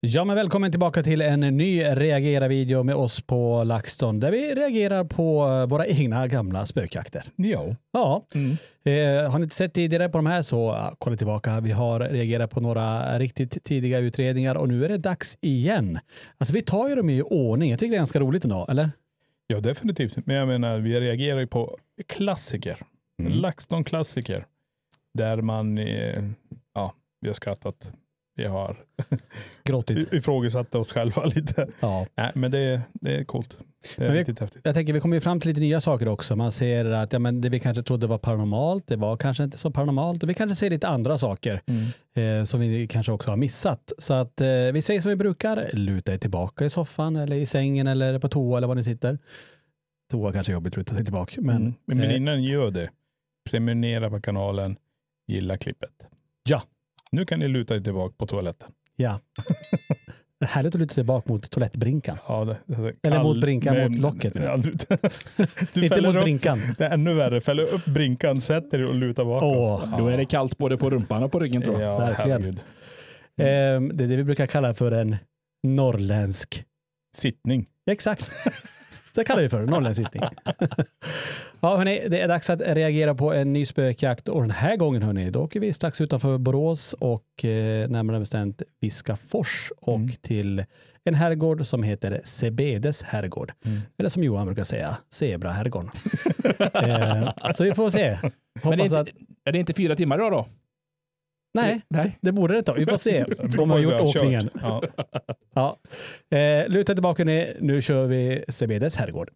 Ja, men välkommen tillbaka till en ny reagera-video med oss på LaxTon där vi reagerar på våra egna gamla spökjakter. Ja. Har ni inte sett tidigare på de här så kolla tillbaka. Vi har reagerat på några riktigt tidiga utredningar och nu är det dags igen. Alltså vi tar ju dem i ordning. Jag tycker det är ganska roligt ändå, eller? Ja, definitivt. Men jag menar, vi reagerar ju på klassiker. LaxTon-klassiker. Där man, vi har skrattat. Vi har gråtit. Ifrågasatt oss själva lite. Ja. Nej, men det är coolt. Det är riktigt häftigt. Jag tänker vi kommer ju fram till lite nya saker också. Man ser att det vi kanske trodde var paranormalt, det var kanske inte så paranormalt. Och vi kanske ser lite andra saker som vi kanske också har missat. Så att vi säger som vi brukar, luta er tillbaka i soffan eller i sängen eller på toa eller var ni sitter. Toa kanske är jobbigt, luta sig tillbaka. Men innan gör det, prenumerera på kanalen, gilla klippet. Ja. Nu kan ni luta er tillbaka på toaletten. Ja. Härligt att luta sig bak mot toalettbrinkan. Ja, eller mot brinkan, mot locket. Inte mot brinkan. Det är ännu värre. Fäller upp brinkan, sätter dig och lutar bakåt. Då är det kallt både på rumpan och på ryggen, tror jag. Ja, verkligen. Det är det vi brukar kalla för en norrländsk sittning. Exakt. Det kallar vi för norrländsk sittning. Ja, hörni, det är dags att reagera på en ny spökjakt och den här gången, hörni, då åker vi strax utanför Borås och närmare bestämt Viskafors och till en herrgård som heter Sebedes herrgård. Eller som Johan brukar säga, Zebra-herrgården. Så vi får se. Men är det inte 4 timmar idag då? Nej, det borde det ta. Vi får se om vi har gjort åkningen. Ja. Luta tillbaka ner. Nu kör vi Sebedes herrgård.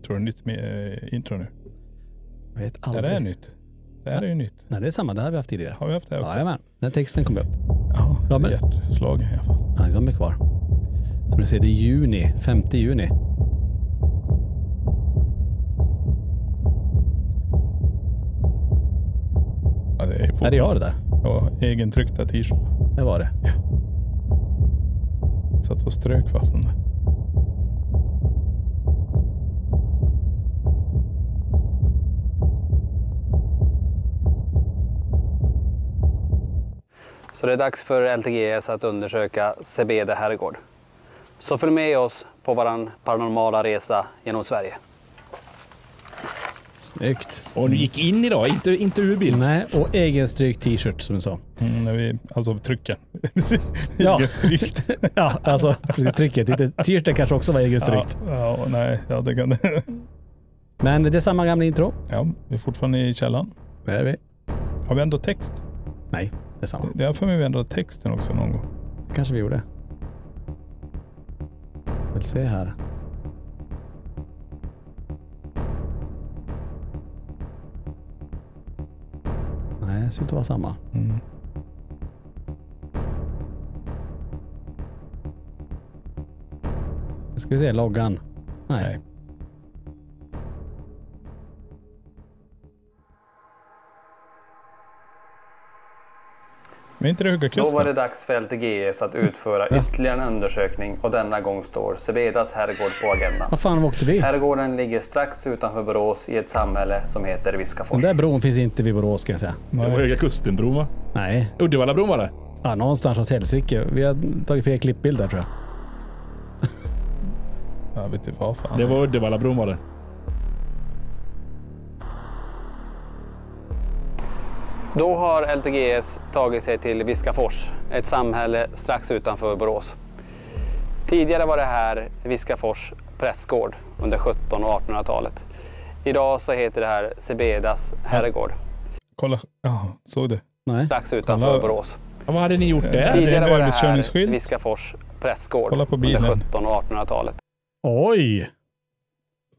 Tror du nytt med intro nu? Jag vet aldrig. Det är nytt. Det här är ju nytt. Nej, det är samma. Det har vi haft tidigare. Har vi haft det också? Ja, den texten kom upp. Ja, men hjärtslag i alla fall. Ja, de är kvar. Som ni ser, det är juni. 5 juni. Ja, det är det jag det där? Ja, egentryckta t-shirt. Det var det. Ja. Satt och strök fast den där. Så det är dags för LTGS att undersöka Sebede herrgård. Så följ med oss på våran paranormala resa genom Sverige. Snyggt. Och du gick in idag, inte ur bild. Nej, och egenstrykt t-shirt som du sa. Alltså trycken. Ja. Egenstrykt. Ja, alltså precis trycket. T-shirten kanske också var egenstrykt. Ja, det kan det. Men det är samma gamla intro. Ja, vi är fortfarande i källan. Vad är vi? Har vi ändå text? Nej, det är samma. Det är för mig vi ändå texten också någon gång. Kanske vi gjorde. Jag vill se här. Nej, det ser ut att vara samma. Nu ska vi se loggan. Nej. Men inte det Höga Kusten? Då var det dags för LTGS att utföra ytterligare en undersökning och denna gång står Sebedas herrgård på agendan. Vad fan åkte vi? Herrgården ligger strax utanför Borås i ett samhälle som heter Viskafors. Den där bron finns inte vid Borås, ska jag säga. Det var Höga Kustenbron, va? Nej. Uddevalabron var det? Ja, någonstans hos Helsike. Vi har tagit fel klippbild där, tror jag. Jag vet inte vad fan. Det var Uddevalabron, var det. Då har LTGS tagit sig till Viskafors, ett samhälle strax utanför Borås. Tidigare var det här Viskafors prästgård under 1700- och 1800-talet. Idag så heter det här Sebedas herrgård. Kolla, såg du? Nej. Strax utanför Borås. Ja, vad hade ni gjort där? Tidigare var det här Viskafors prästgård under 1700- och 1800-talet. Oj!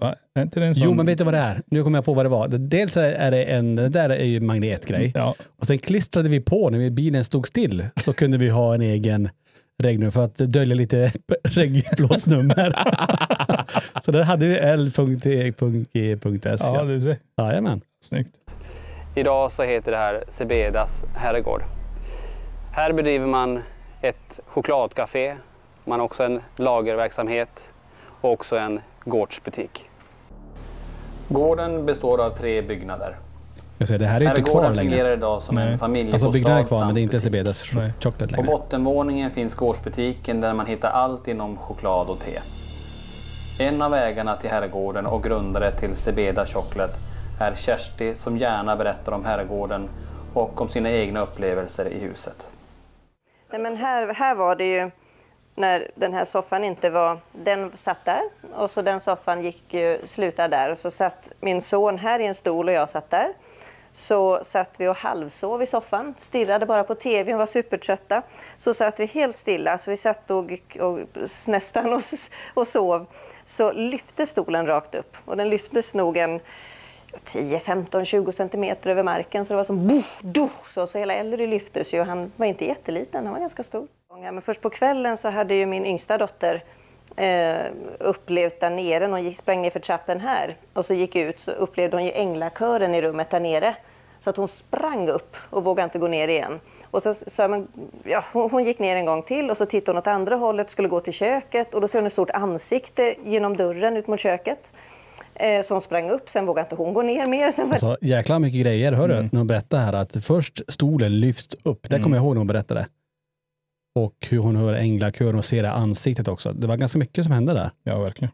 Va? Är inte det en sån... Jo, men vet du vad det är? Nu kommer jag på vad det var. Dels är det där är ju magnetgrej. Ja. Och sen klistrade vi på när bilen stod still så kunde vi ha en egen regnum för att dölja lite regnplåtsnummer. Så där hade vi l.t.g.s. Ja, du ser. Jajamän. Snyggt. Idag så heter det här Sebedas herrgård. Här bedriver man ett chokladcafé. Man har också en lagerverksamhet och också en gårdsbutik. Gården består av 3 byggnader. Jag säger, det här är inte kvar Herrgården längre. fungerar idag som en familjebostad. Alltså byggnaden är kvar, men det är inte samt butik. Cebedas Nej. choklad På längre. bottenvåningen finns gårdsbutiken där man hittar allt inom choklad och te. En av ägarna till herrgården och grundare till Cebeda Chocolate är Kersti, som gärna berättar om herrgården och om sina egna upplevelser i huset. Nej, men här var det ju när den här soffan inte var, den satt där och så den soffan gick ju slutade där och så satt min son här i en stol och jag satt där. Så satt vi och halvsov i soffan, stirrade bara på tv och var supertrötta. Så satt vi helt stilla, så vi satt och nästan och sov. Så lyfte stolen rakt upp och den lyftes nog en 10, 15, 20 centimeter över marken. Så det var som så hela Ellery lyftes ju. Han var inte jätteliten, han var ganska stor. Men först på kvällen så hade ju min yngsta dotter upplevt där nere. Hon sprang ner för trappen här och så gick ut, så upplevde hon ju änglakören i rummet där nere. Så att hon sprang upp och vågade inte gå ner igen. Och så hon gick ner en gång till och så tittade hon åt andra hållet, skulle gå till köket. Och då ser hon ett stort ansikte genom dörren ut mot köket. Så hon sprang upp, sen vågade inte hon gå ner mer. Sen Alltså, jäkla mycket grejer, hör du? När hon berättade här att först stolen lyfts upp. Det kommer jag ihåg när hon berättade. Och hur hon hör änglakören och ser det ansiktet också. Det var ganska mycket som hände där. Ja, verkligen.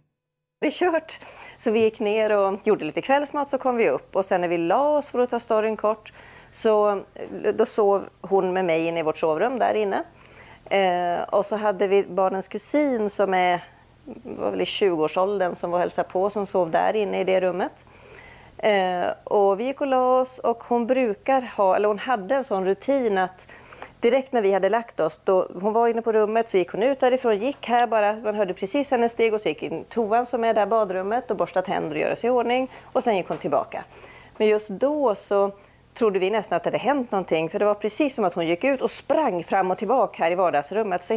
Det är kört. Så vi gick ner och gjorde lite kvällsmat, så kom vi upp. Och sen när vi la oss, för att ta storyn kort, så då sov hon med mig inne i vårt sovrum där inne. Och så hade vi barnens kusin som var väl i 20-årsåldern som var hälsa på, som sov där inne i det rummet. Och vi gick och la oss och hon hade en sån rutin att direkt när vi hade lagt oss, då hon var inne på rummet så gick hon ut därifrån, gick här bara, man hörde precis hennes steg och så gick in toan som är där badrummet och borstade tänder och göra sig i ordning och sen gick hon tillbaka. Men just då så trodde vi nästan att det hade hänt någonting, för det var precis som att hon gick ut och sprang fram och tillbaka här i vardagsrummet. Så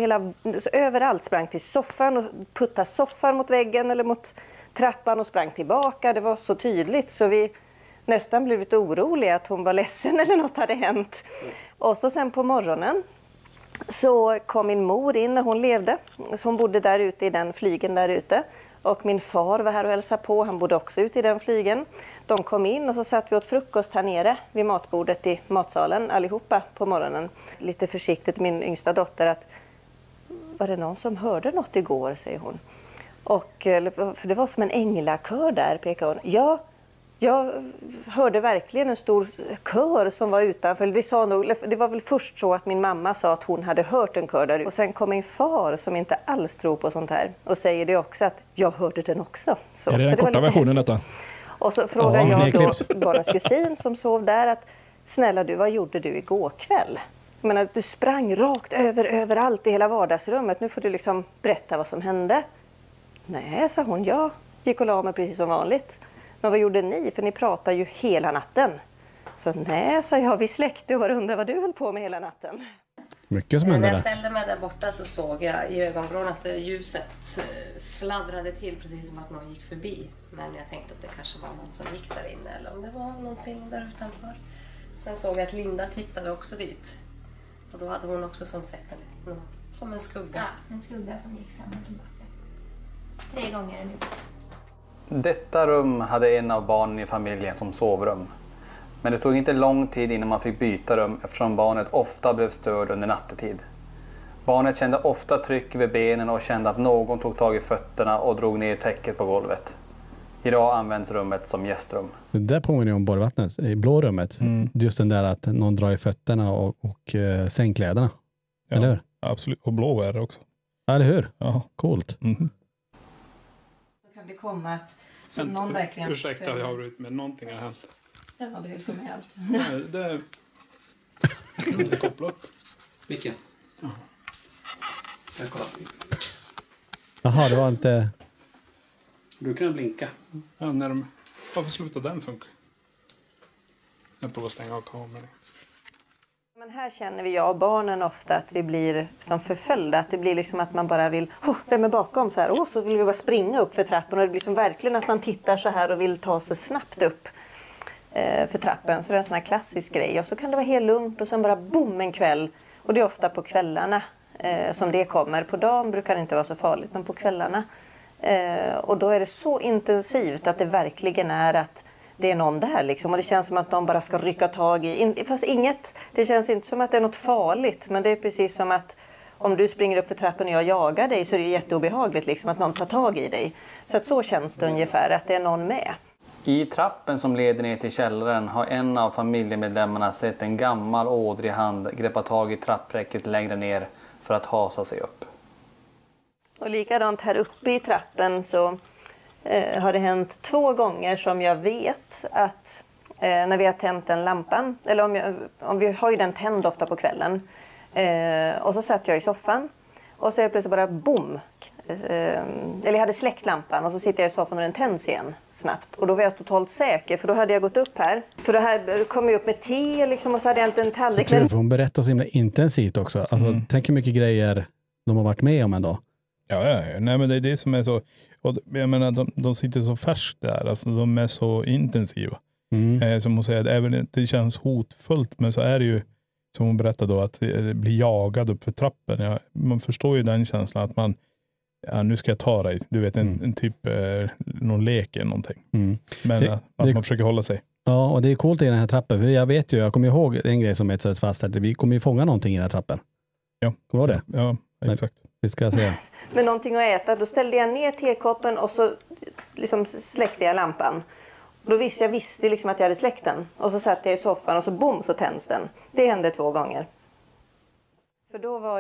överallt sprang till soffan och puttade soffan mot väggen eller mot trappan och sprang tillbaka. Det var så tydligt så vi nästan blev lite oroliga att hon var ledsen eller något hade hänt. Och så sen på morgonen så kom min mor in när hon levde. Så hon bodde där ute i den flygen där ute. Och min far var här och hälsade på, han bodde också ute i den flygen. De kom in och så satt vi åt frukost här nere vid matbordet i matsalen allihopa på morgonen. Lite försiktigt min yngsta dotter att var det någon som hörde något igår, säger hon. För det var som en änglakör där, pekade hon. Ja, jag hörde verkligen en stor kör som var utanför. Det var väl först så att min mamma sa att hon hade hört en kör där. Och sen kom min far som inte alls tror på sånt här och säger det också att jag hörde den också. Så, är det den korta versionen detta? Och så frågar jag då barnens kusin som sov där att snälla du, vad gjorde du igår kväll? Jag menar, du sprang rakt överallt i hela vardagsrummet. Nu får du liksom berätta vad som hände. Nej, sa hon, jag gick och la mig precis som vanligt. Men vad gjorde ni? För ni pratar ju hela natten. Så nej, sa jag, vi släckte och bara undrade vad du höll på med hela natten. Mycket som hände När jag där. ställde mig där borta så såg jag i ögonvrån att ljuset fladdrade till precis som att någon gick förbi. Men jag tänkte att det kanske var någon som gick där inne eller om det var någonting där utanför. Sen såg jag att Linda tittade också dit. Och då hade hon också som sett som en skugga. Ja, en skugga som gick fram och tillbaka. 3 gånger nu. Detta rum hade en av barnen i familjen som sovrum. Men det tog inte lång tid innan man fick byta rum eftersom barnet ofta blev störd under nattetid. Barnet kände ofta tryck över benen och kände att någon tog tag i fötterna och drog ner täcket på golvet. Idag används rummet som gästrum. Det där påminner om Borgvattnet, i blå rummet. Just den där att någon drar i fötterna och sängkläderna. Ja, eller hur? absolut. Och blå är det också. Ja, eller hur? Ja. Coolt. Mm. Då kan det komma att så någon verkligen... Ursäkta, jag har brutit med någonting har hänt. Ja, du vill få med allt. Nej, det kan inte koppla upp. Vilken? Ja. Jag kollar. Jaha, det var inte... Du kan blinka. Ja, varför slutar den funka? Jag provar att stänga av kameran. Men här känner jag och barnen ofta att vi blir som förföljda. Att det blir liksom att man bara vill, vem är bakom så här? Så vill vi bara springa upp för trappen. Och det blir som verkligen att man tittar så här och vill ta sig snabbt upp för trappen. Så det är en sån här klassisk grej. Och så kan det vara helt lugnt och sen bara boom en kväll. Och det är ofta på kvällarna som det kommer. På dagen brukar det inte vara så farligt, men på kvällarna. Och då är det så intensivt att det verkligen är att det är någon där liksom. Och det känns som att de bara ska rycka tag i. Fast det känns inte som att det är något farligt. Men det är precis som att om du springer upp för trappen och jag jagar dig så är det jätteobehagligt liksom, att någon tar tag i dig. Så att så känns det ungefär, att det är någon med. I trappen som leder ner till källaren har en av familjemedlemmarna sett en gammal ådrig hand greppa tag i trappräcket längre ner för att hasa sig upp. Och likadant här uppe i trappen så har det hänt 2 gånger som jag vet att när vi har tänt den lampan, eller om vi har ju den tänd ofta på kvällen, och så satt jag i soffan och så är det plötsligt bara boom, eller jag hade släckt lampan och så sitter jag i soffan och den tänds igen snabbt. Och då var jag totalt säker, för då hade jag gått upp här. För då här kom jag upp med te liksom, och så hade jag alltid en tallrik. Så hon berättar så himla intensivt också. Alltså, tänk hur mycket grejer de har varit med om ändå. Ja. Nej, men det är det som är så, och jag menar, de sitter så färskt där, alltså de är så intensiva. Som hon säger, även det känns hotfullt, men så är det ju, som hon berättade då, att bli jagad upp för trappen. Ja, man förstår ju den känslan att man, nu ska jag ta dig, du vet, en typ, någon lek eller någonting. Men att man försöker hålla sig. Ja, och det är coolt i den här trappen, för jag kommer ihåg en grej som etsades fast, att vi kommer ju fånga någonting i den här trappen. Ja. Kommer du ihåg det? Ja, exakt. Vi ska se. Med någonting att äta, då ställde jag ner tekoppen och så liksom släckte jag lampan. Då visste jag liksom att jag hade släckt den. Och så satt jag i soffan och så boom, så tänds den. Det hände 2 gånger. För då var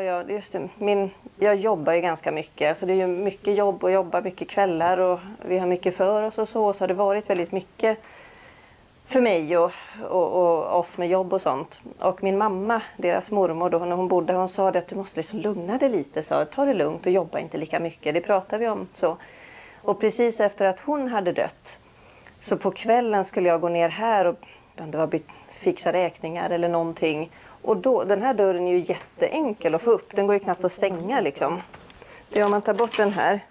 jag jobbar ju ganska mycket. Så det är ju mycket jobb och jobba mycket kvällar och vi har mycket för oss och så. Så har det varit väldigt mycket för mig och oss med jobb och sånt. Och min mamma, deras mormor då, när hon bodde, hon sa att du måste liksom lugna dig lite. Så ta det lugnt och jobba inte lika mycket. Det pratar vi om så. Och precis efter att hon hade dött, så på kvällen skulle jag gå ner här och fixa räkningar eller någonting. Och då, den här dörren är ju jätteenkel att få upp. Den går ju knappt att stänga liksom. Det är om man tar bort den här.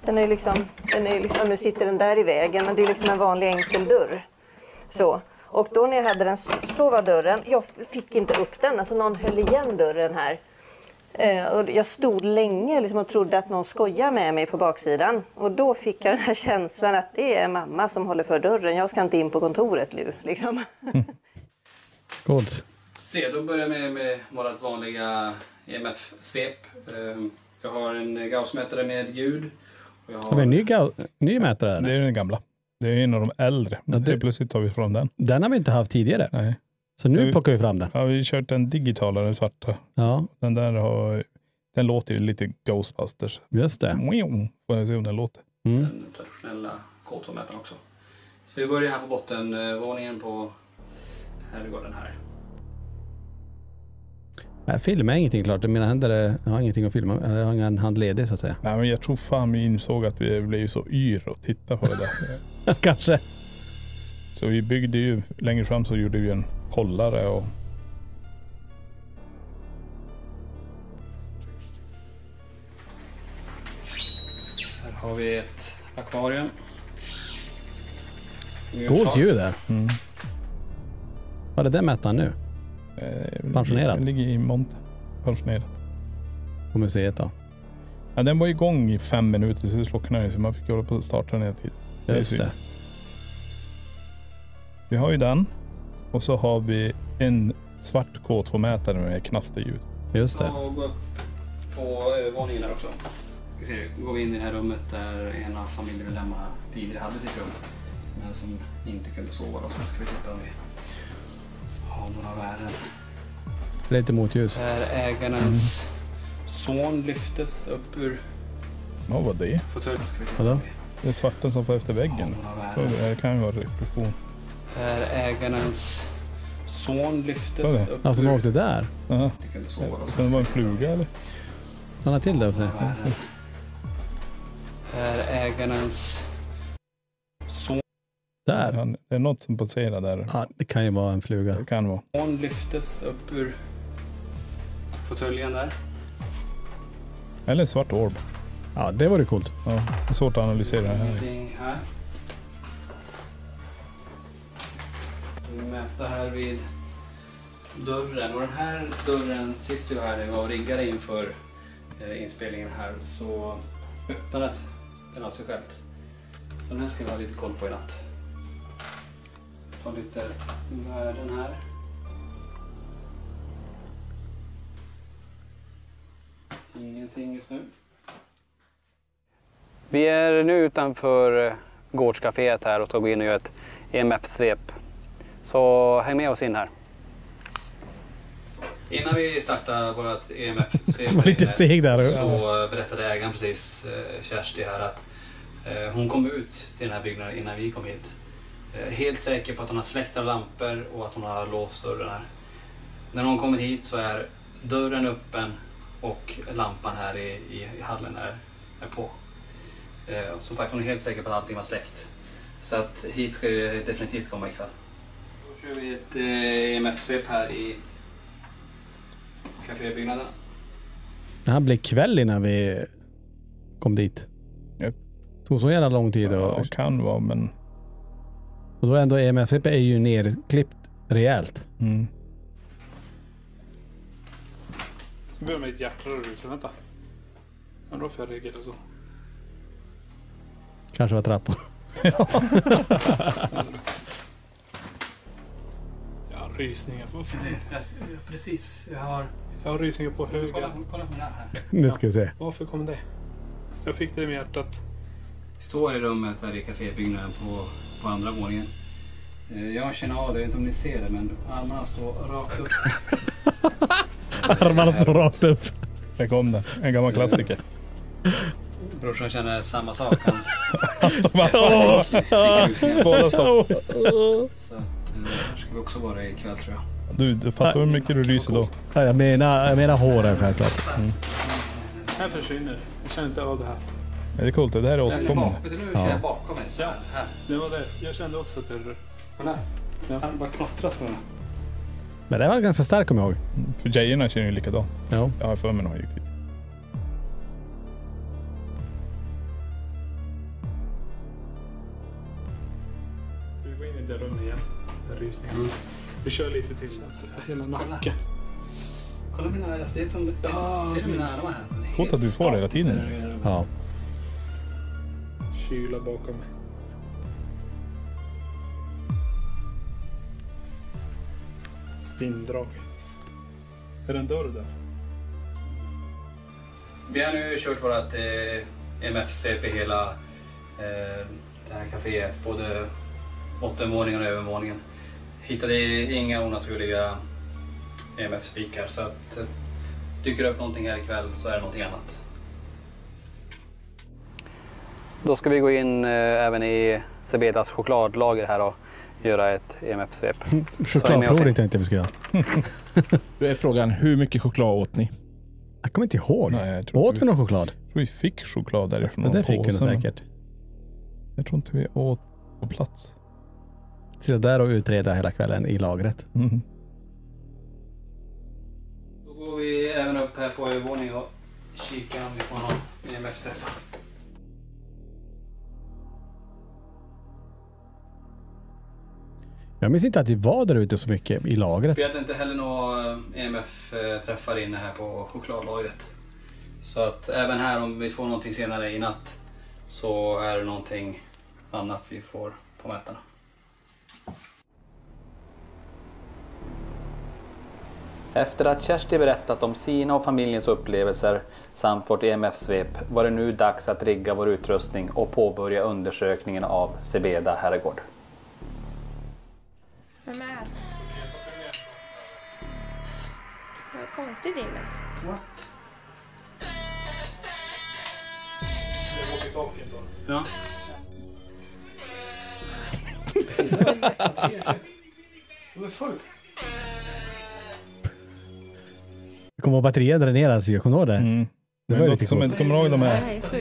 Den är liksom, nu sitter den där i vägen, men det är liksom en vanlig enkel dörr. Så. Och då när jag hade den, så var dörren, jag fick inte upp den, alltså någon höll igen dörren här. Och jag stod länge liksom och trodde att någon skojar med mig på baksidan. Och då fick jag den här känslan att det är mamma som håller för dörren. Jag ska inte in på kontoret nu. Liksom. Coolt. Då börjar jag med vårt vanliga EMF-svep. Jag har en Gauss-mätare med ljud. Och jag har en ny mätare? Det är den gamla. Det är en av de äldre. Plötsligt tar vi fram den. Den har vi inte haft tidigare. Nej. Så nu plockar vi fram den. Ja, vi har kört den digitala, den svarta. Ja. Den låter ju lite Ghostbusters. Just det. Får jag se om den låter. Den traditionella K2-mätaren också. Så vi börjar här på bottenvåningen på herrgården här. Jag filmar ingenting klart. Mina händer har ingenting att filma. Jag har ingen hand ledig så att säga. Nej, men jag tror fan vi insåg att vi blev så yr och titta på det där. Kanske. Så vi byggde ju, längre fram så gjorde vi en hållare och här har vi ett akvarium. Coolt ljud där. Vad är det mätaren nu? Pensionerad? Den ligger i monten. Pensionerad. På museet då? Ja, den var igång i 5 minuter så slocknade den, så man fick hålla på att starta den hela tiden. Just det. Vi har ju den. Och så har vi en svart K2-mätare med knasterljud. Just det. Och gå upp på övervåningen där också. Nu går vi in i det här rummet där en av familjemedlemmarna tidigare hade sitt rum. Men som inte kunde sova. Och så ska vi titta om vi har några värden. Lite motljus. Där ägarens son lyftes upp ur Vad var det? fåtöljen. Vadå? Det är svarten som får efter väggen. Så det kan ju vara reflektion. Där ägarens son lyftes upp Alltså man åkte där? Ja. inte kunde sova. Och så Kan det vara en fluga eller? Stanna till där och se. Där ägarens son Där? Det är något som passerar där. Ja, det kan ju vara en fluga. Det kan vara. lyftes upp ur fåtöljen där. Eller en svart orb. Ja, det var det coolt. Ja, det är svårt att analysera det här. Ingenting här. Vi mäter här vid dörren. Och den här dörren, sist jag var här och riggade inför inspelningen här, så öppnades den av sig själv. Så den här ska vi ha lite koll på i natt. Ta lite värden här. Ingenting just nu. Vi är nu utanför gårdscaféet här och ska gå in och göra ett EMF-svep. Så häng med oss in här. Innan vi startar vårt EMF-svep var lite seg där. så berättade ägaren precis, Kersti här, att hon kom ut till den här byggnaden innan vi kom hit. Helt säker på att hon har släckta lampor och att hon har låst dörren här. När hon kommer hit så är dörren öppen och lampan här i hallen är på. Som sagt, hon är helt säker på att allting var släckt. Så att hit ska ju definitivt komma ikväll. Då kör vi ett EMF-svep här i kafébyggnaden. Det här blev kväll innan vi kom dit. Yep. Tog så jävla lång tid. Ja, kan vara, men... Och då ändå EMF-svep är ju nerklippt rejält. Mm. Jag börjar med ett hjärtrörelse, vänta. Undrar varför jag reagerade så. Kanske var trappor. Jag har rysningar på... Precis, jag har rysningar på höger. Kolla på den här. Nu ska vi se. Varför kom det? Jag fick det med hjärtat. Vi står i rummet här i kafébyggnaden på andra våningen. Jag känner av det, jag vet inte om ni ser det, men armarna står rakt upp. Armarna står rakt upp. Där kom det. En gammal klassiker. Brorsan känner samma sak. Han står bara... Båda stopp. Så att, här ska vi också vara ikväll, tror jag. Du fattar hur mycket du ryser då. Ja, jag menar håren självklart. Mm. Här försvinner. Jag känner inte av det här. Det är coolt, det här är återkommande. Nu känner jag bakom mig. Så här. Det var det. Jag kände också att det... Kolla. Han bara knottras på den. Men det var ganska stark, kommer jag ihåg. För tjejerna känner ju likadant. Ja. Jag har för mig någon riktigt. Vi går in i det rummet igen. Där rysningen. Mm. Vi kör lite till. Alltså, hela nacken. Kolla mina... Det är som... Ser du mina armar här? Coolt att du får det hela tiden. Ja. Kyla bakom mig. Vinddrag. Är det en dörr där? Vi har nu kört vårt EMF-svep i hela det här kaféet. Både bottenvåningen och övervåningen. Hittade inga onaturliga EMF-spikar, så att dyker upp någonting här ikväll så är det någonting annat. Då ska vi gå in även i Cebedas chokladlager här och göra ett EMF-svep. Chokladprov tänkte vi ska göra. Då är frågan, hur mycket choklad åt ni? Jag kommer inte ihåg. Nej, jag tror åt vi någon choklad? Jag tror vi fick choklad därifrån. Det där fick vi säkert. Jag tror inte vi åt på plats. Sitta där och utreda hela kvällen i lagret. Mm. Då går vi även upp här på övervåningen och kikar om vi får någon EMF-träff. Jag minns inte att vi var där ute så mycket i lagret. Vi hade inte heller några EMF-träffar inne här på chokladlagret. Så att även här, om vi får någonting senare i natt, så är det någonting annat vi får på mätarna. Efter att Kersti berättat om sina och familjens upplevelser samt vårt EMF-svep var det nu dags att rigga vår utrustning och påbörja undersökningen av Cebeda herrgård. Vem är det? Vad konstigt inne. What? Ja. Du är full. Kommer ihåg batterier dräneras ju, kommer du ihåg det? Mm. Det var lite som coolt. inte kommer ihåg de här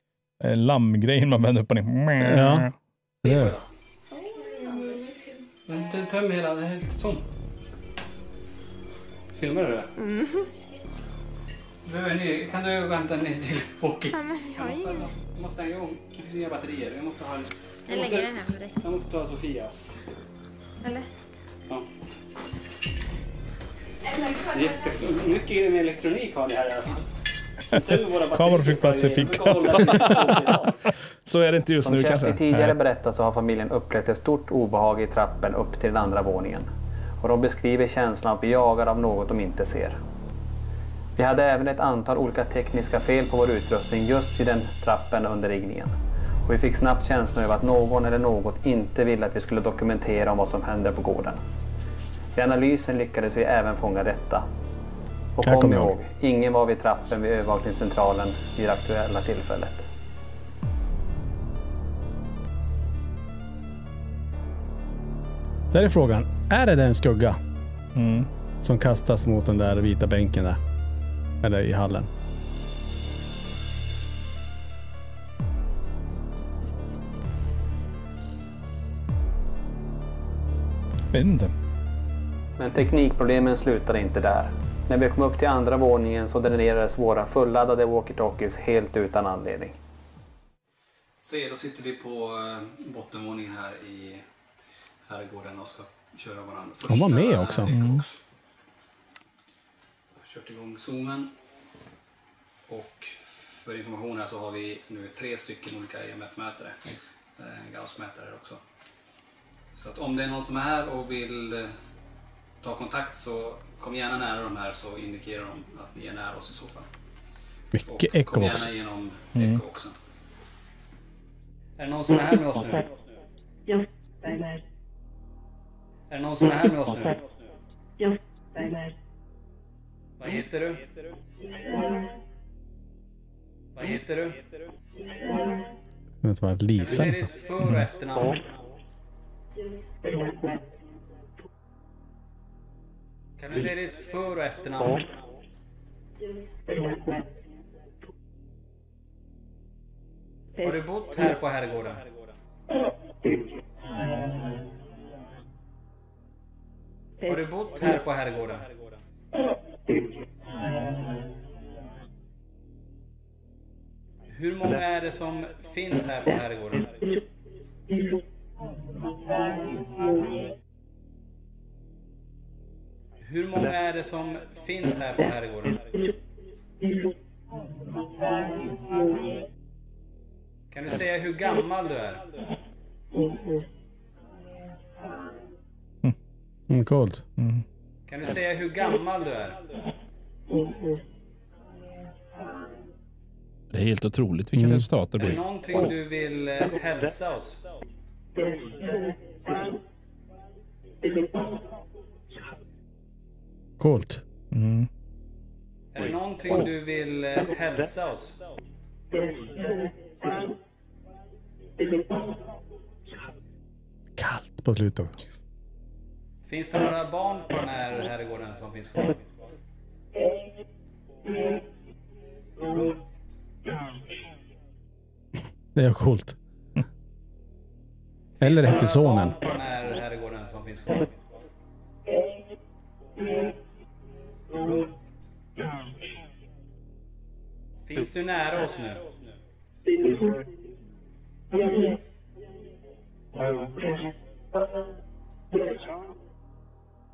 lammgrejen man vänder upp och ner. Ja. Det Den tömmer hela, den är helt tom. Filmar du det? Mm. Kan du gå och hämta en ny till Pocky? Ja, men jag har ingen. Jag måste hänga igång. Det finns inga batterier. Jag måste ha en... Jag lägger den här för dig. Jag måste ta Sofias. Eller? Ja. Jättemycket med elektronik har ni här i alla fall. Kameran fick plats i fickan. Så är det inte just Som nu Kerstin kanske. tidigare berättat så har familjen upplevt ett stort obehag i trappen upp till den andra våningen. Och de beskriver känslan av att bli jagad av något de inte ser. Vi hade även ett antal olika tekniska fel på vår utrustning just vid den trappen under riggningen. Och vi fick snabbt känslan över att någon eller något inte ville att vi skulle dokumentera om vad som händer på gården. I analysen lyckades vi även fånga detta. Och kom ihåg, ingen var vid trappen vid övervakningscentralen vid det aktuella tillfället. Där är frågan, är det en skugga som kastas mot den där vita bänken där? Eller i hallen? Vet inte. Men teknikproblemen slutade inte där. När vi kom upp till andra våningen så dränerades våra fulladdade walkie-talkies helt utan anledning. Se, då sitter vi på bottenvåningen här i herrgården och ska köra våran första. De var med också. Jag har kört igång zoomen. Och för information här så har vi nu 3 stycken olika EMF-mätare. En Gauss-mätare också. Så att om det är någon som är här och vill ta kontakt så kom gärna nära de här så indikerar de att ni är nära oss i så fall. Mycket och eko kom också. gärna igenom eko också. Är det någon som är här med oss nu? Ja, Är det någon som är här med oss nu? ja, Vad heter du? Vad heter du? Det var Lisa. Hur är ditt för- och efternamn? Kan du säga ditt för- och efternamn? Har du bott här på herrgården? Har du bott här på herrgården? Hur många är det som finns här på herrgården? Hur många är det som finns här på herrgården? Kan du säga hur gammal du är? Coolt. Kan du säga hur gammal du är? Det är helt otroligt vilka resultat det Är det blir. någonting du vill hälsa oss? Coolt. Är det någonting du vill hälsa oss? Kallt på slutet. Finns det några barn på den här herrgården som finns kvar? Det är coolt. Eller hette sonen. På den här herrgården som finns kvar? Finns du nära oss nu?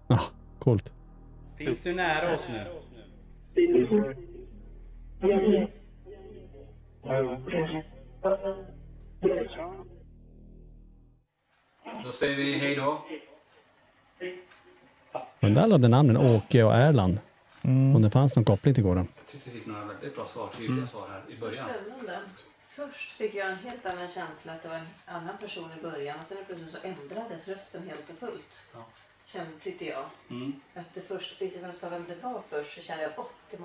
Ja, coolt. Finns du nära oss nu? Då säger vi hej då. Men där hade namnen Åke och Erland. Om det fanns någon koppling till gården. Jag tyckte vi fick några väldigt bra svar, tydliga svar här i början. Spännande. Först fick jag en helt annan känsla att det var en annan person i början och sen plötsligt så ändrades rösten helt och fullt. Ja. Tyckte jag. Att det först, precis när jag sa vem det var först så kände jag det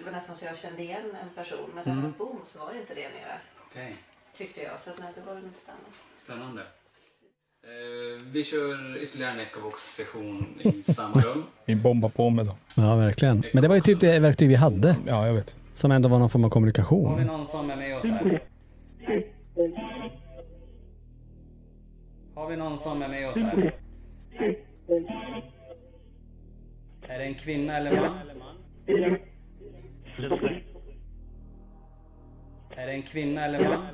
var nästan så jag kände igen en person. Men sen boom så var det inte det mera. Okej. Tyckte jag. Så att nej, det var något annat. Spännande. Vi kör ytterligare en Ecovox-session i samma rum. Vi bombar på med dem. Ja, verkligen. Men det var ju typ det verktyg vi hade. Ja, jag vet. Som ändå var någon form av Har vi kommunikation. någon som är med oss här? Har vi någon som är med oss här? Är det en kvinna eller man? Är det en kvinna eller man?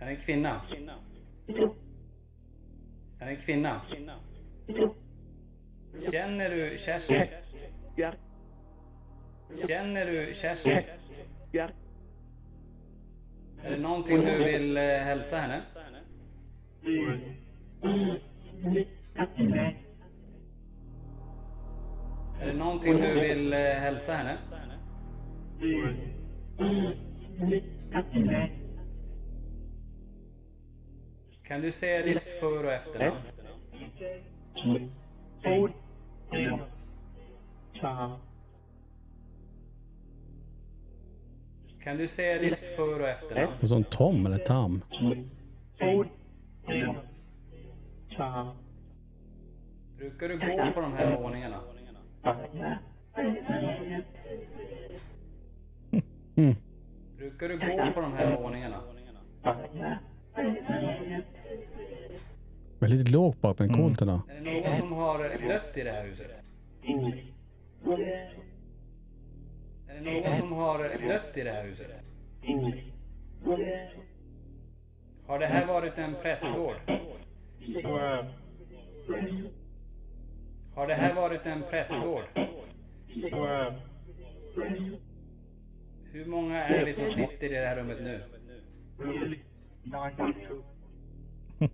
Är det en kvinna? Är det en kvinna? Känner du Kerstin? Känner du Kerstin? Ja. Är det någonting du vill hälsa henne? Är det någonting du vill hälsa henne? Kan du säga ditt för- och efternamn? Kan du säga ditt för- och efternamn? Och som Tom eller Tam. Brukar du gå på de här våningarna? Mm. Brukar du gå på de här våningarna? Väldigt lågt bak men coolt ändå. Är det någon som har dött i det här huset? Är det någon som har dött i det här huset? Har det här varit en prästgård? Har det här varit en prästgård? Hur många är det som sitter i det här rummet nu?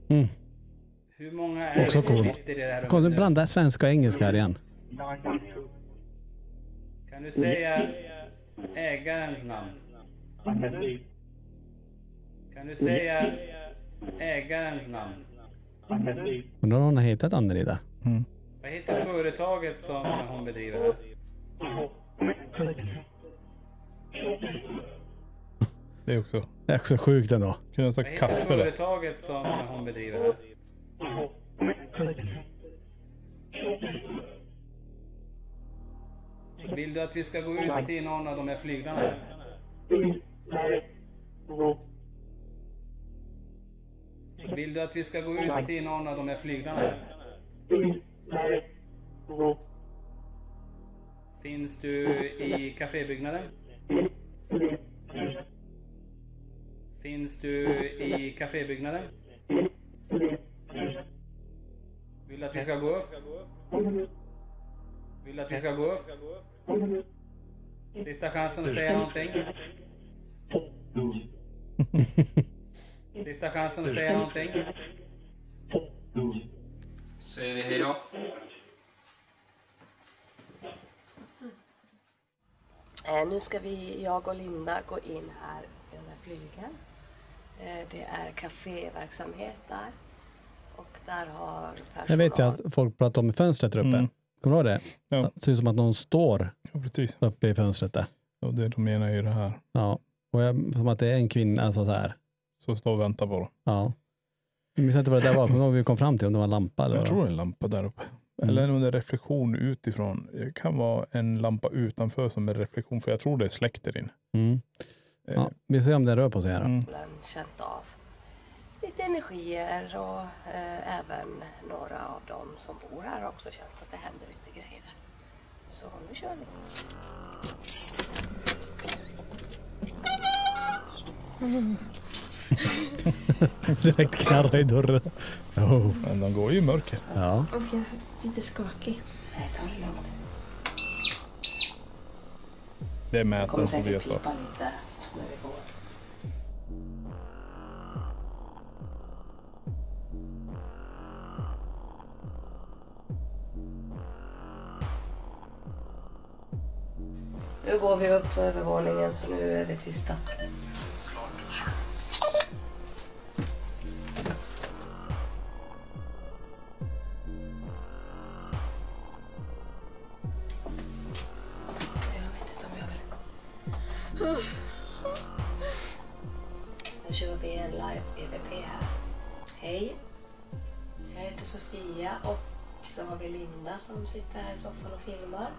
Mm. Hur många är det Också som coolt. sitter i det här rummet Konstigt nu? blanda svenska och engelska här igen. Kan du säga ägarens namn? Kan du säga ägarens namn? Undrar om hon har hittat Anneli där. Vad heter företaget som hon bedriver här? Det är också. Det är också sjukt ändå. Kunde ha Vad sagt heter kaffe där. företaget som hon bedriver här? Vill du att vi ska gå ut till någon av de här flyglarna här? Vill du att vi ska gå ut till någon av de här flyglarna här? Finns du i kafébyggnaden? Finns du i kafébyggnaden? Vill du att vi ska gå upp? Vill du att vi ska gå upp? Sista chansen att säga någonting. Sista chansen att säga någonting. Säger vi hej då. Nu ska jag och Linda gå in här i den här flygen. Det är kaféverksamhet där. Och där har personal... Jag vet ju att folk pratar om i fönstret där uppe. Mm. Kommer du ihåg det? Ja. Det ser ut som att någon står Precis. uppe i fönstret där. Och det de menar ju det här. Ja. Och som att det är en kvinna, alltså så här. Så står och väntar på dem. Ja. Jag minns inte vad det där var. Kommer du ihåg vi kom fram till om det var en lampa eller Jag vad? tror det är en lampa där uppe. Eller om det är reflektion utifrån. Det kan vara en lampa utanför som är reflektion. För jag tror det är släkter in. Mm. Ja, vi ser om det rör på sig här. Känt av lite energier och även några av dem som bor här har också känt att det händer lite grejer. Så nu kör vi. Direkt knarrar i dörren. Oh. Men de går ju i mörker. Ja. Och jag är lite skakig. Nej, ta det lugnt. Det är mätaren som vi har pipa startat. lite när vi går. Nu går vi upp på övervåningen så nu är vi tysta. Nu kör vi en live EVP här. Hej, jag heter Sofia och så har vi Linda som sitter här i soffan och filmar.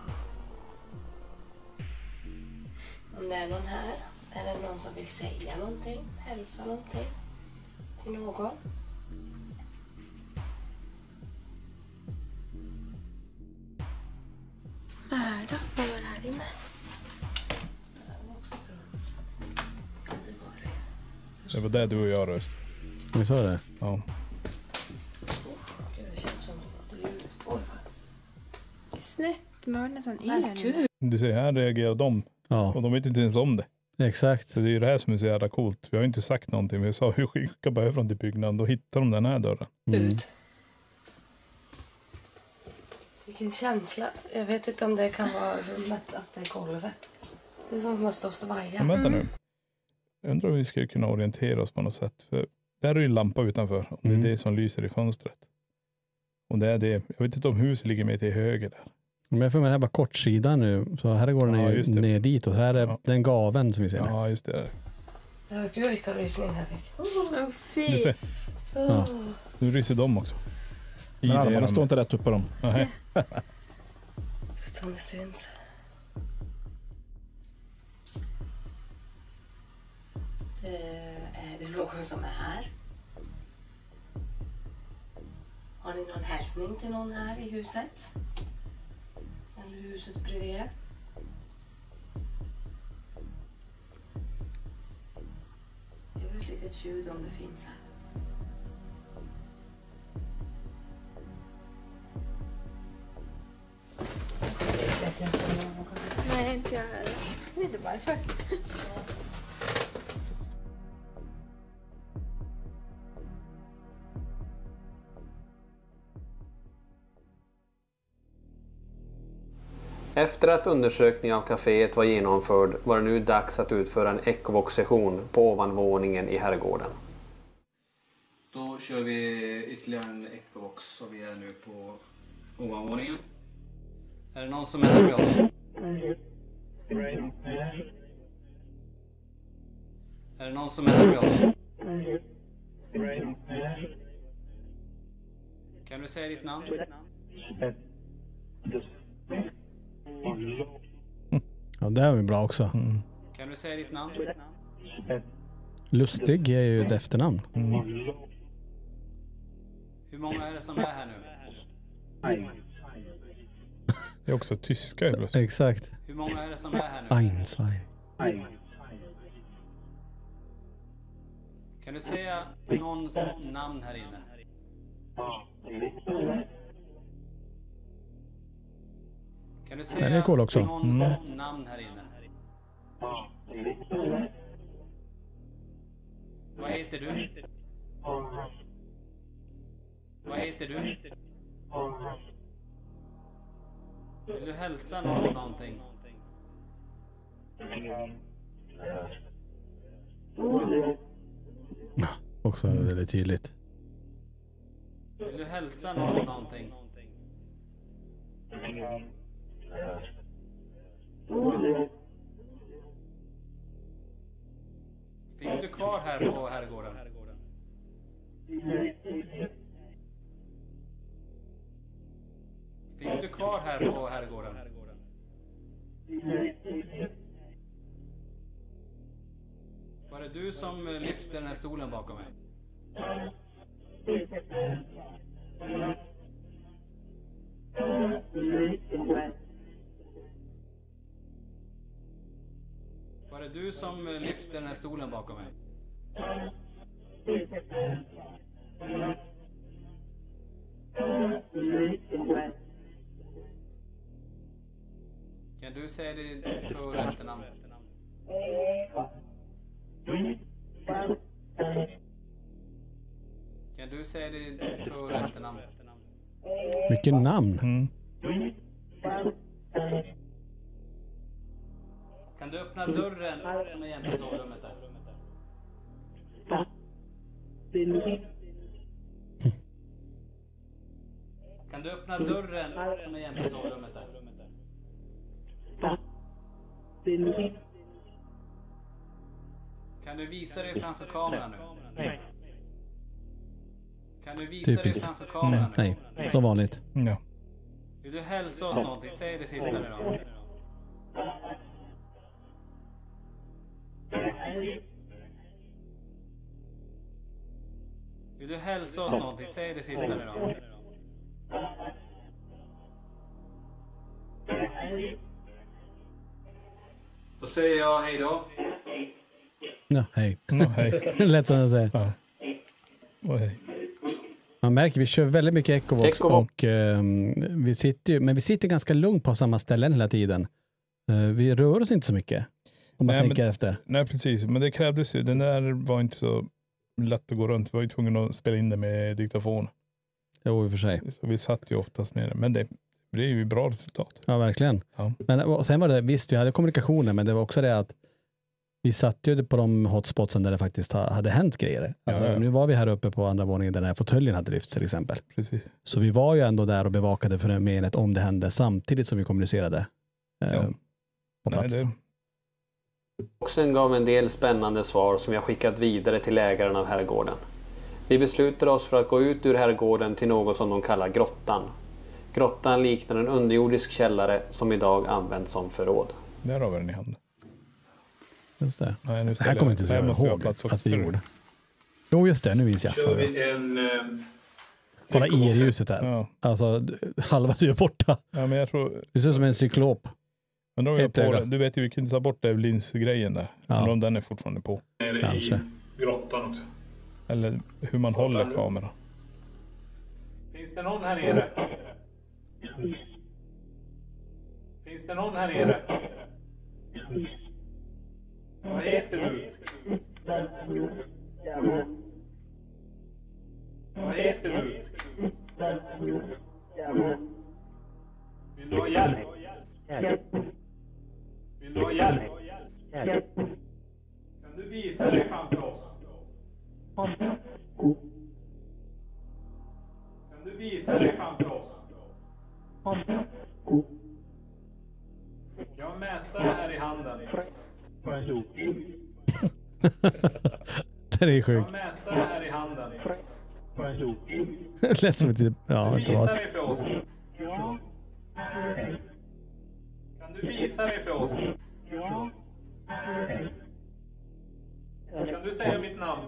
Om det är någon här, är det någon som vill säga någonting, hälsa någonting till någon? Vad är det? Vad var det här inne? Det var det du och jag röst. Vi sa det? Ja. Det känns som att du... Oj, Det är snett. Man var nästan i vad här kul! inne. Du ser, här reagerar de. Ja. Och de vet inte ens om det. Exakt. Så det är ju det här som är så jävla coolt. Vi har inte sagt någonting. Vi sa, hur skicka bara från till byggnaden. Då hittar de den här dörren. Ut. Vilken känsla. Jag vet inte om det kan vara rummet, att det är golvet. Det är som att man står och svajar. Men vänta nu. Jag undrar om vi skulle kunna orientera oss på något sätt. För där är ju en lampa utanför. Och det är det som lyser i fönstret. Och det är det. Jag vet inte om huset ligger med till höger där. Men jag får med det här bara kortsidan nu. Så här går den ju ner dit. Och så här är den gaven som vi ser. Ja, just det. Ja, gud vilka rysningar jag fick. Du ser. Ja. Nu ryser de också. Men armarna står inte rätt upp på dem. Nej. Så om det syns. Är det någon som är här? Har ni någon hälsning till någon här i huset? Eller huset bredvid er? Gör ett litet ljud om det finns här. Nej, inte jag heller. Jag vet inte varför. Efter att undersökningen av kaféet var genomförd var det nu dags att utföra en Ecovox-session på ovanvåningen i herrgården. Då kör vi ytterligare en Ecovox och vi är nu på ovanvåningen. Är det någon som är här med oss? Är det någon som är här med oss? Kan du säga ditt namn? Ja, det är ju bra också. Kan du säga ditt namn? Lustig är ju ett efternamn. Hur många är det som är här nu? Det är också tyska. Exakt. Hur många är det som är här nu? Ein, zwei. Kan du säga någons namn här inne? Kan du säga det är cool också. någons namn här inne? Vad heter du? Vad heter du? Vill du hälsa någon någonting? Också väldigt tydligt. Vill du hälsa någon någonting? Finns du kvar här på herrgården? Finns du kvar här på herrgården? Var det du som lyfte den här stolen bakom mig? Var det du som lyfte den här stolen bakom mig? Kan du säga ditt för- och efternamn? Kan du säga ditt för- och efternamn? Mycket namn. Kan du öppna dörren som är jämte sovrummet där? Kan du öppna dörren som är jämte sovrummet där? Kan du visa dig framför kameran nu? Kan du visa dig framför kameran nu? Nej, som vanligt. Ja. Vill du hälsa oss någonting? Säg det sista nu då. Vill du hälsa oss någonting? Säg det sista nu då. Då säger jag hej då. Ja, hej. Ja, hej. Lätt som att säga. Ja. Och hej. Man märker, vi kör väldigt mycket Ecovox och vi sitter ganska lugnt på samma ställen hela tiden. Vi rör oss inte så mycket. Om man tänker efter. Nej, precis. Men det krävdes ju. Den där var inte så lätt att gå runt. Vi var ju tvungna att spela in det med diktafon. Jo, i och för sig. Så vi satt ju oftast med det. Men det är ju bra resultat. Ja, verkligen. Ja. Men och sen var det, visst, vi hade kommunikationen, men det var också det att vi satt ju på de hotspotsen där det faktiskt hade hänt grejer. Alltså, nu var vi här uppe på andra våningen där den här fåtöljen hade lyfts till exempel. Precis. Så vi var ju ändå där och bevakade fenomenet om det hände samtidigt som vi kommunicerade på plats. Boxen gav en del spännande svar som jag skickat vidare till ägaren av herrgården. Vi beslutade oss för att gå ut ur herrgården till något som de kallar grottan. Grottan liknar en underjordisk källare som idag används som förråd. Där har vi den i handen. Just det. Nej, nu det här kommer inte så ihåg att vi gjorde. Jo, just det. Nu minns jag. Kör vi en... Kolla IR-ljuset där. Ja. Alltså, halva du är borta. Ja, men jag tror... Det ser ut som en cyklop. Men då du vet ju, vi kunde ta bort linsgrejen där. Ja. Men om den är fortfarande på. Kanske. I grottan också. Eller hur man håller kameran. Finns det någon här nere? Finns det någon här nere? Vad heter du? Vad heter du? Vill du ha hjälp? Vill du ha hjälp? Kan du visa dig framför oss? Kan du visa dig framför oss? Jag har mätare här i handen. Det är sjukt. Jag har mätare här i handen. Det lät som ett... Ja, inte visa dig för oss. Kan du visa dig för oss? Kan du säga mitt namn?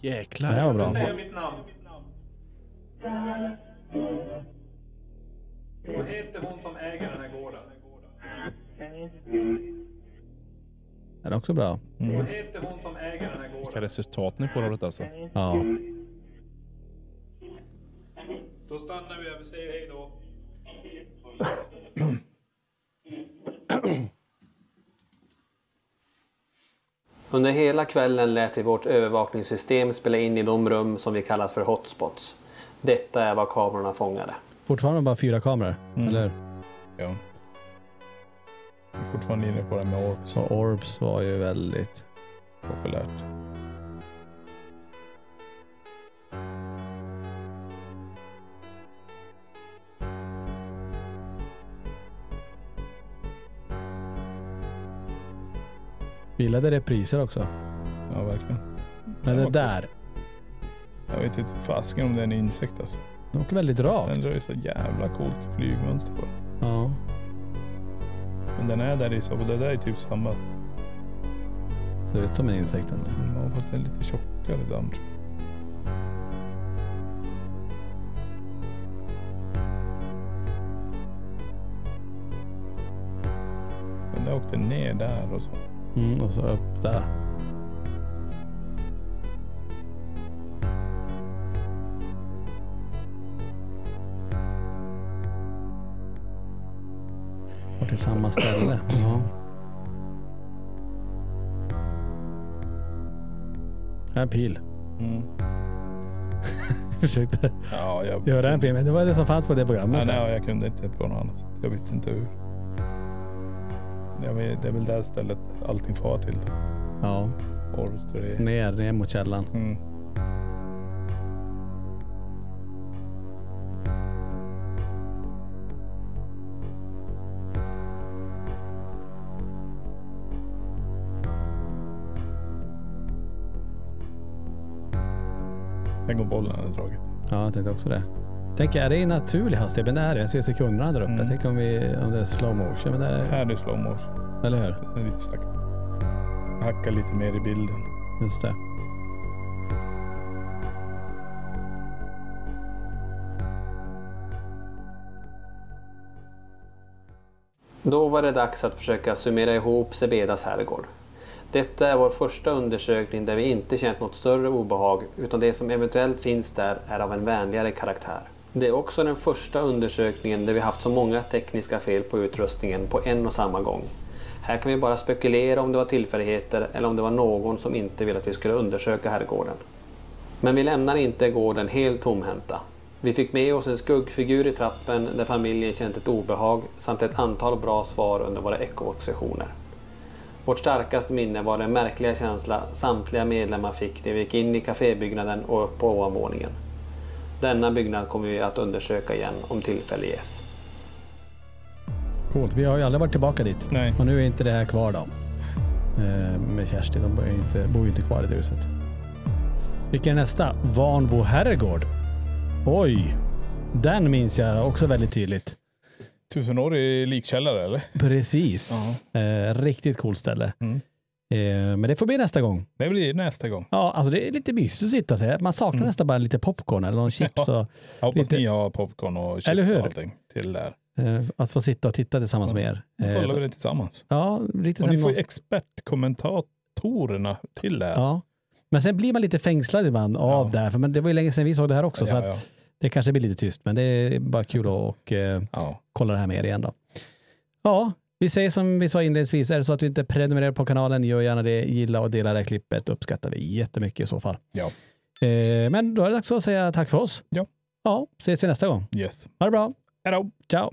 Jäklar. Det var bra. Kan du säga mitt namn? Vad heter hon som äger den här gården? Det är också bra. Vad heter hon som äger den här gården? Vilka resultat ni får av det alltså. Ja. Då stannar vi och säger hej då. Under hela kvällen lät vi vårt övervakningssystem spela in i de rum som vi kallat för hotspots. Detta är vad kamerorna fångade. Fortfarande bara 4 kameror, eller? Ja. Jag är fortfarande inne på det med Orbs. Och Orbs var ju väldigt populärt. Gillade repriser också. Ja, verkligen. Men det där. Jag vet inte fasken om det är en insekt alltså. Den åker väldigt rakt. Den är så jävla coolt flygmönster på. Ja. Men den är där i så, och det där är typ samma. Ser ut som en insekt nästan. Ja, fast den är lite tjockare damm. Den där åkte ner där och så. Och så upp där. Och till samma ställe. Ja. Här är en pil. Jag försökte göra en pil, men det var det som fanns på det programmet. Nej, jag kunde inte på något annat. Jag visste inte hur. Det är väl det stället allting far till. Ja. Ner mot källan. Tänk om bollen hade dragit. Ja, jag tänkte också det. Tänk, är det i naturlig hastighet? Men det är det. Jag ser sekunderna där uppe. Tänk om det är slow motion. Men det är... Här är slow motion. Eller hur? Det är lite stack. Hacka lite mer i bilden. Just det. Då var det dags att försöka summera ihop Zebedas herrgård. Detta är vår första undersökning där vi inte känt något större obehag, utan det som eventuellt finns där är av en vänligare karaktär. Det är också den första undersökningen där vi haft så många tekniska fel på utrustningen på en och samma gång. Här kan vi bara spekulera om det var tillfälligheter eller om det var någon som inte ville att vi skulle undersöka herrgården. Men vi lämnar inte gården helt tomhänta. Vi fick med oss en skuggfigur i trappen där familjen känt ett obehag samt ett antal bra svar under våra ekosessioner. Vårt starkaste minne var den märkliga känsla samtliga medlemmar fick när vi gick in i kafébyggnaden och upp på ovanvåningen. Denna byggnad kommer vi att undersöka igen om tillfälle ges. Coolt, vi har ju aldrig varit tillbaka dit. Nej. Och nu är inte det här kvar då. Med Kerstin, de bor ju inte kvar i det huset. Vilken är nästa? Vanbo herrgård. Oj, den minns jag också väldigt tydligt. 1000-årig likkällare eller? Precis. Riktigt coolt ställe. Men det får bli nästa gång. Det blir nästa gång. Ja, alltså det är lite mysigt att sitta så. Man saknar nästan bara lite popcorn eller någon chips. Ja. Och jag hoppas ni har popcorn och chips eller hur? Och allting till där. Att få sitta och titta tillsammans med er. Då kollar vi det tillsammans. Ja, riktigt. Och ni får ju expertkommentatorerna till det här. Ja. Men sen blir man lite fängslad ibland av det här. För men det var ju länge sedan vi såg det här också. Så att det kanske blir lite tyst. Men det är bara kul att kolla det här med er igen då. Ja, vi säger som vi sa inledningsvis. Är det så att du inte prenumererar på kanalen, gör gärna det. Gilla och dela det här klippet. Uppskattar vi jättemycket i så fall. Ja. Men då är det dags att säga tack för oss. Ja. Ja, ses vi nästa gång. Yes. Ha det bra. Hej då. Ciao.